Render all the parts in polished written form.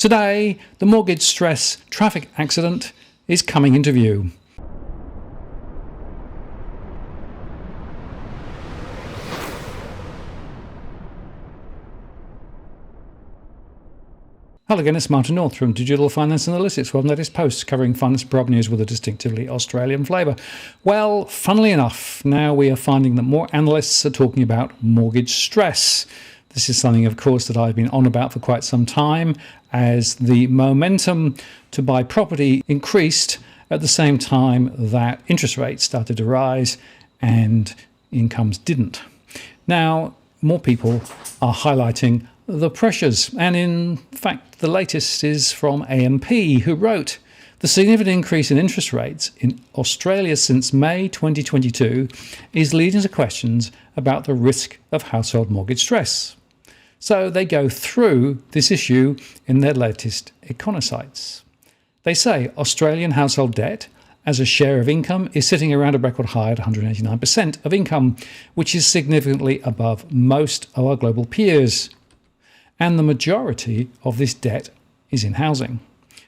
Today, the mortgage stress traffic accident is coming into view. Hello again, it's Martin North from Digital Finance Analytics, where I've noticed posts covering finance and property news with a distinctively Australian flavour. Well, funnily enough, now we are finding that more analysts are talking about mortgage stress. This is something, of course, that I've been on about for quite some time, as the momentum to buy property increased at the same time that interest rates started to rise and incomes didn't. Now, more people are highlighting the pressures, and in fact the latest is from AMP, who wrote, "The significant increase in interest rates in Australia since May 2022 is leading to questions about the risk of household mortgage stress." So they go through this issue in their latest Econosites. They say Australian household debt as a share of income is sitting around a record high at 189% of income, which is significantly above most of our global peers. And the majority of this debt is in housing.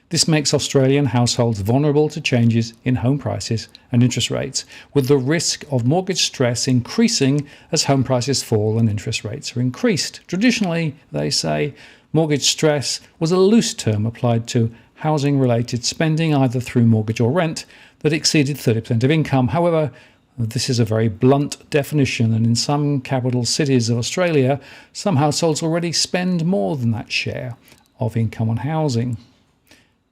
This makes Australian households vulnerable to changes in home prices and interest rates, with the risk of mortgage stress increasing as home prices fall and interest rates are increased. Traditionally, they say, mortgage stress was a loose term applied to housing-related spending, either through mortgage or rent, that exceeded 30% of income. However, this is a very blunt definition, and in some capital cities of Australia, some households already spend more than that share of income on housing.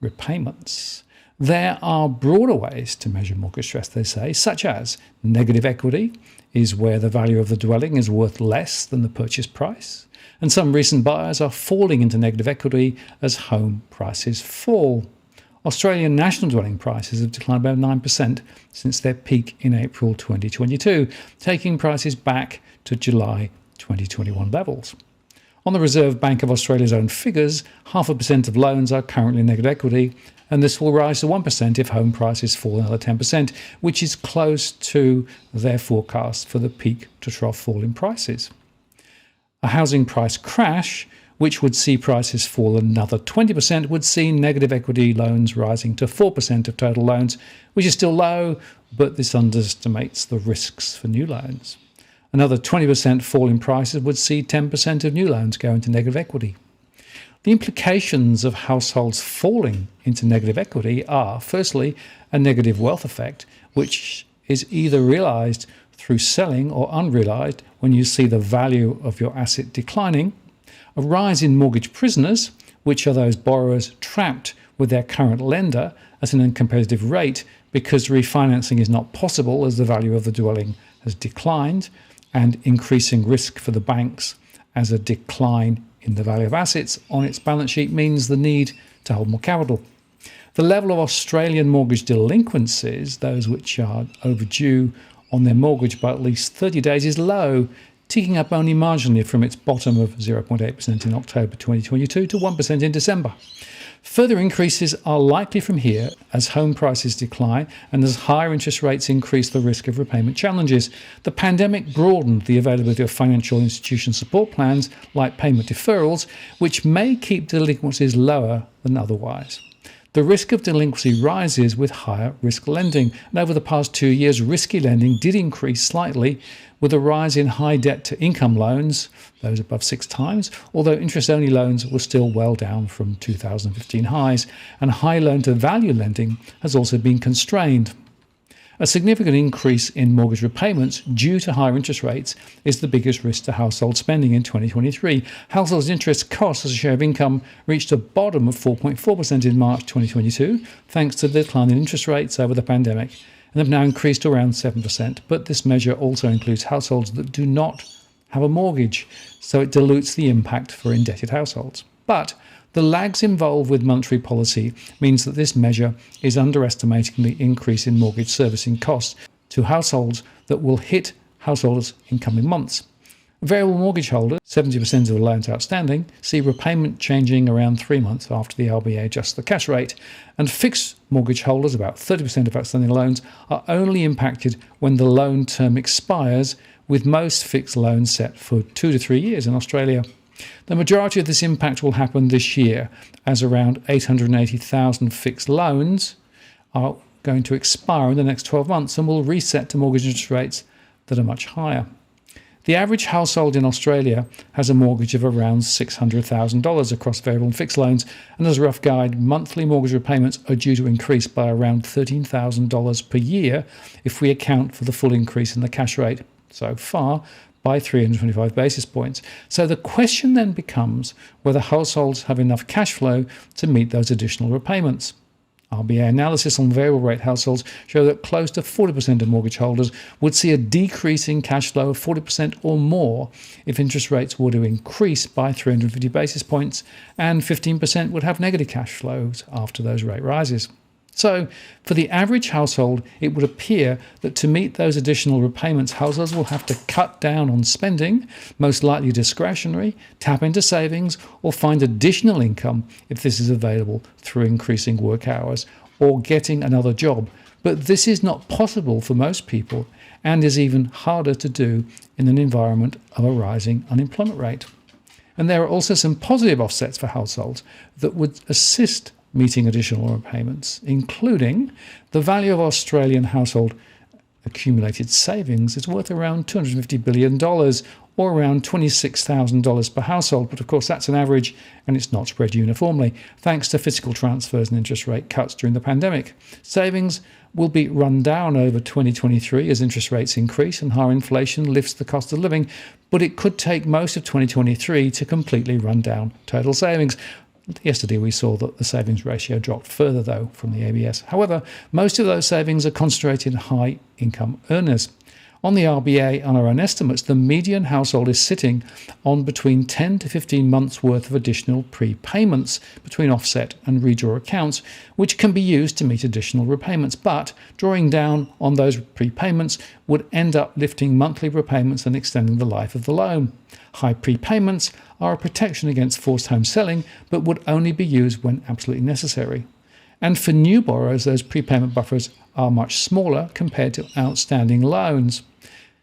Repayments. There are broader ways to measure mortgage stress, they say, such as negative equity is where the value of the dwelling is worth less than the purchase price, and some recent buyers are falling into negative equity as home prices fall. Australian national dwelling prices have declined by 9% since their peak in April 2022, taking prices back to July 2021 levels. On the Reserve Bank of Australia's own figures, 0.5% of loans are currently negative equity, and this will rise to 1% if home prices fall another 10%, which is close to their forecast for the peak to trough fall in prices. A housing price crash, which would see prices fall another 20%, would see negative equity loans rising to 4% of total loans, which is still low, but this underestimates the risks for new loans. Another 20% fall in prices would see 10% of new loans go into negative equity. The implications of households falling into negative equity are, firstly, a negative wealth effect, which is either realised through selling or unrealised when you see the value of your asset declining, a rise in mortgage prisoners, which are those borrowers trapped with their current lender at an uncompetitive rate because refinancing is not possible as the value of the dwelling has declined, and increasing risk for the banks as a decline in the value of assets on its balance sheet means the need to hold more capital. The level of Australian mortgage delinquencies, those which are overdue on their mortgage by at least 30 days, is low, ticking up only marginally from its bottom of 0.8% in October 2022 to 1% in December. Further increases are likely from here as home prices decline and as higher interest rates increase the risk of repayment challenges. The pandemic broadened the availability of financial institution support plans like payment deferrals, which may keep delinquencies lower than otherwise. The risk of delinquency rises with higher risk lending, and over the past 2 years, risky lending did increase slightly with a rise in high debt to income loans, those above 6 times, although interest-only loans were still well down from 2015 highs, and high loan-to-value lending has also been constrained. A significant increase in mortgage repayments due to higher interest rates is the biggest risk to household spending in 2023. Households' interest costs as a share of income reached a bottom of 4.4% in March 2022, thanks to the decline in interest rates over the pandemic, and have now increased to around 7%. But this measure also includes households that do not have a mortgage, so it dilutes the impact for indebted households. But the lags involved with monetary policy means that this measure is underestimating the increase in mortgage servicing costs to households that will hit households in coming months. Variable mortgage holders, 70% of the loans outstanding, see repayment changing around 3 months after the RBA adjusts the cash rate, and fixed mortgage holders, about 30% of outstanding loans, are only impacted when the loan term expires, with most fixed loans set for 2 to 3 years in Australia. The majority of this impact will happen this year, as around 880,000 fixed loans are going to expire in the next 12 months and will reset to mortgage interest rates that are much higher. The average household in Australia has a mortgage of around $600,000 across variable and fixed loans, and as a rough guide, monthly mortgage repayments are due to increase by around $13,000 per year if we account for the full increase in the cash rate so far by 325 basis points. So the question then becomes whether households have enough cash flow to meet those additional repayments. RBA analysis on variable rate households show that close to 40% of mortgage holders would see a decrease in cash flow of 40% or more if interest rates were to increase by 350 basis points, and 15% would have negative cash flows after those rate rises. So, for the average household, it would appear that to meet those additional repayments, households will have to cut down on spending, most likely discretionary, tap into savings, or find additional income if this is available through increasing work hours or getting another job. But this is not possible for most people and is even harder to do in an environment of a rising unemployment rate. And there are also some positive offsets for households that would assist meeting additional repayments, including the value of Australian household accumulated savings is worth around $250 billion or around $26,000 per household. But of course, that's an average and it's not spread uniformly, thanks to fiscal transfers and interest rate cuts during the pandemic. Savings will be run down over 2023 as interest rates increase and higher inflation lifts the cost of living, but it could take most of 2023 to completely run down total savings. Yesterday we saw that the savings ratio dropped further, though, from the ABS. However, most of those savings are concentrated in high-income earners. On the RBA and our own estimates, the median household is sitting on between 10 to 15 months' worth of additional prepayments between offset and redraw accounts, which can be used to meet additional repayments. But drawing down on those prepayments would end up lifting monthly repayments and extending the life of the loan. High prepayments are a protection against forced home selling, but would only be used when absolutely necessary. And for new borrowers, those prepayment buffers are much smaller compared to outstanding loans.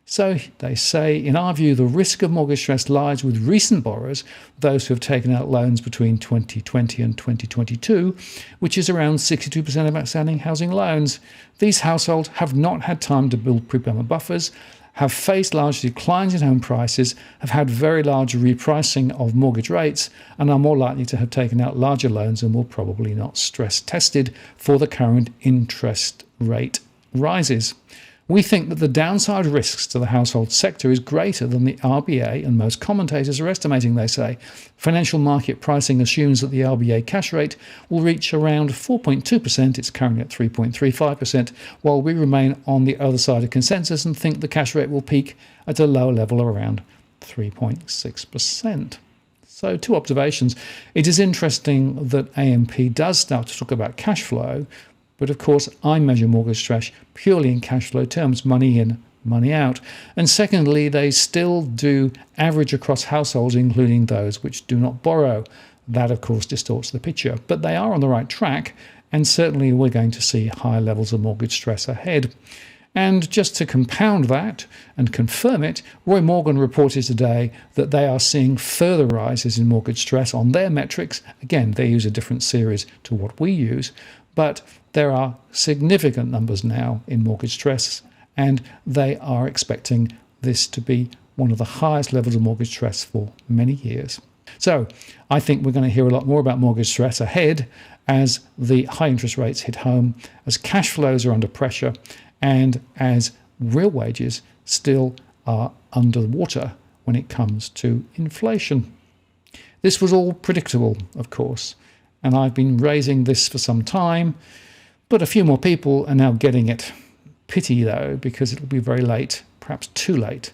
So they say, in our view, the risk of mortgage stress lies with recent borrowers, those who have taken out loans between 2020 and 2022, which is around 62% of outstanding housing loans. These households have not had time to build prepayment buffers, have faced large declines in home prices, have had very large repricing of mortgage rates, and are more likely to have taken out larger loans and will probably not stress tested for the current interest rate rises. We think that the downside risks to the household sector is greater than the RBA and most commentators are estimating, they say. Financial market pricing assumes that the RBA cash rate will reach around 4.2%, it's currently at 3.35%, while we remain on the other side of consensus and think the cash rate will peak at a lower level around 3.6%. So, two observations. It is interesting that AMP does start to talk about cash flow, but of course, I measure mortgage stress purely in cash flow terms, money in, money out. And secondly, they still do average across households, including those which do not borrow. That, of course, distorts the picture. But they are on the right track, and certainly we're going to see higher levels of mortgage stress ahead. And just to compound that and confirm it, Roy Morgan reported today that they are seeing further rises in mortgage stress on their metrics. Again, they use a different series to what we use, but there are significant numbers now in mortgage stress, and they are expecting this to be one of the highest levels of mortgage stress for many years. So I think we're going to hear a lot more about mortgage stress ahead as the high interest rates hit home, as cash flows are under pressure, and as real wages still are under water when it comes to inflation. This was all predictable, of course, and I've been raising this for some time, but a few more people are now getting it. Pity, though, because it will be very late, perhaps too late,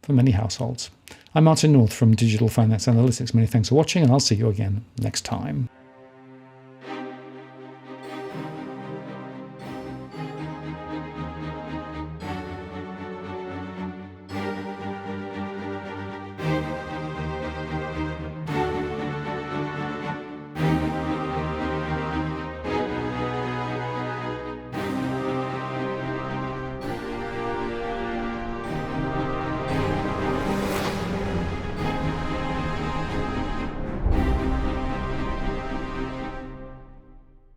for many households. I'm Martin North from Digital Finance Analytics. Many thanks for watching, and I'll see you again next time.